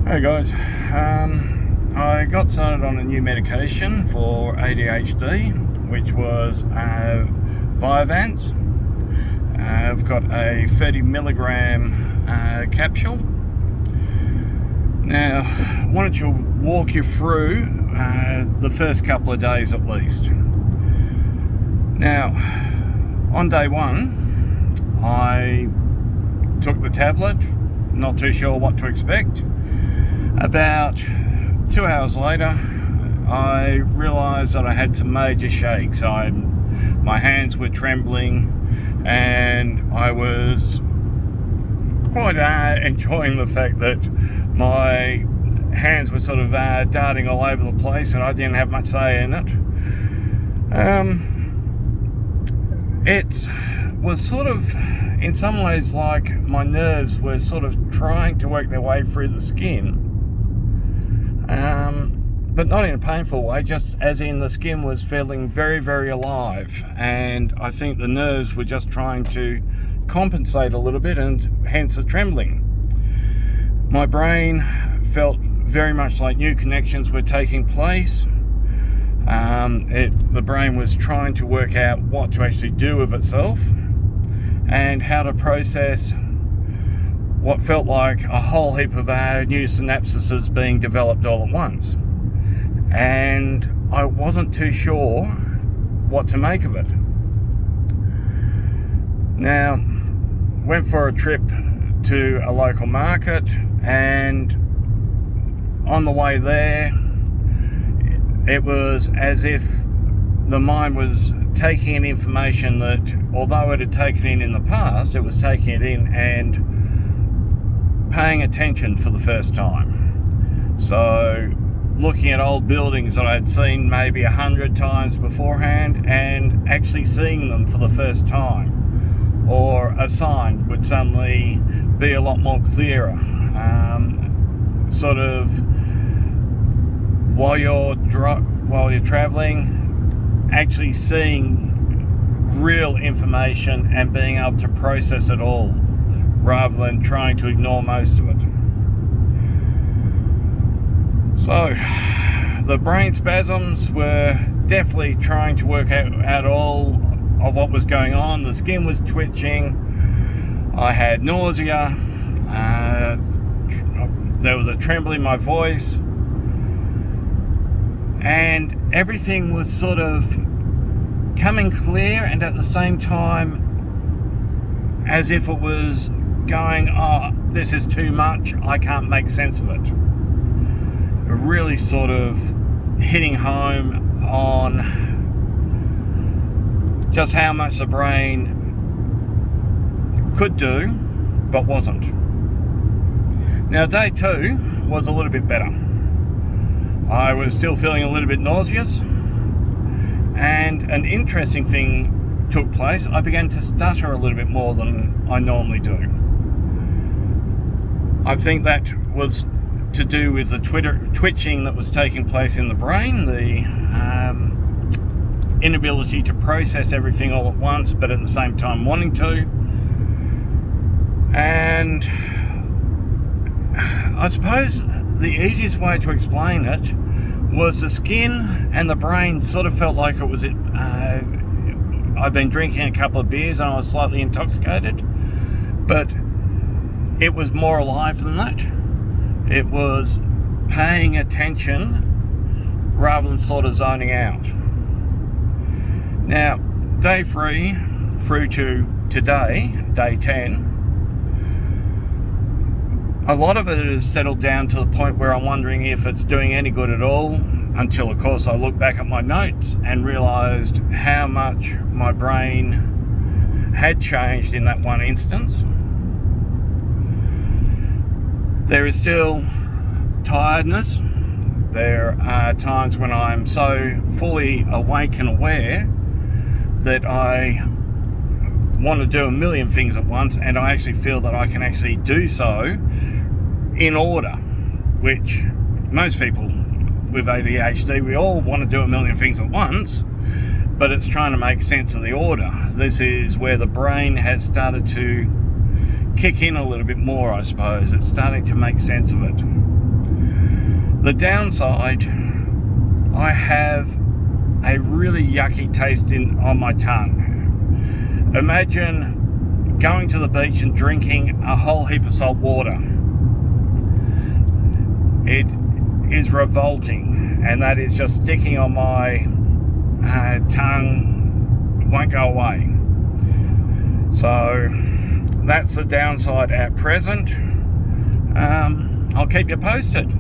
Hey guys, I got started on a new medication for ADHD, which was vyvanse. I've got a 30 milligram capsule. Now, I wanted to walk you through the first couple of days at least. Now, on day one, I took the tablet, not too sure what to expect. About 2 hours later, I realised that I had some major shakes. My hands were trembling, and I was quite enjoying the fact that my hands were sort of darting all over the place, and I didn't have much say in it. It was sort of, in some ways, like my nerves were sort of trying to work their way through the skin. But not in a painful way, just as in the skin was feeling very, very alive, and I think the nerves were just trying to compensate a little bit, and hence the trembling. My brain felt very much like new connections were taking place. The brain was trying to work out what to actually do with itself and how to process what felt like a whole heap of new synapses being developed all at once. And I wasn't too sure what to make of it. Now, went for a trip to a local market, and on the way there, it was as if the mind was taking in information that, although it had taken in the past, it was taking it in and paying attention for the first time. So looking at old buildings that I had seen maybe 100 times beforehand and actually seeing them for the first time, or a sign would suddenly be a lot more clearer. Sort of while you're traveling, actually seeing real information and being able to process it all, rather than trying to ignore most of it. So, the brain spasms were definitely trying to work out all of what was going on. The skin was twitching. I had nausea. There was a tremble in my voice. And everything was sort of coming clear, and at the same time, as if it was going, oh, this is too much, I can't make sense of it. Really sort of hitting home on just how much the brain could do, but wasn't. Now, day two was a little bit better. I was still feeling a little bit nauseous, and an interesting thing took place. I began to stutter a little bit more than I normally do. I think that was to do with the twitching that was taking place in the brain, the inability to process everything all at once, but at the same time wanting to. And I suppose the easiest way to explain it was the skin and the brain sort of felt like it was I'd been drinking a couple of beers and I was slightly intoxicated, but it was more alive than that. It was paying attention rather than sort of zoning out. Now, day 3 through to today, day 10, a lot of it has settled down to the point where I'm wondering if it's doing any good at all, until, of course, I look back at my notes and realised how much my brain had changed in that one instance. There is still tiredness. There are times when I'm so fully awake and aware that I want to do a million things at once, and I actually feel that I can actually do so in order, which most people with ADHD, we all want to do a million things at once, but it's trying to make sense of the order. This is where the brain has started to kick in a little bit more, I suppose. It's starting to make sense of it. The downside, I have a really yucky taste on my tongue. Imagine going to the beach and drinking a whole heap of salt water. It is revolting, and that is just sticking on my tongue, won't go away. So that's the downside at present. I'll keep you posted.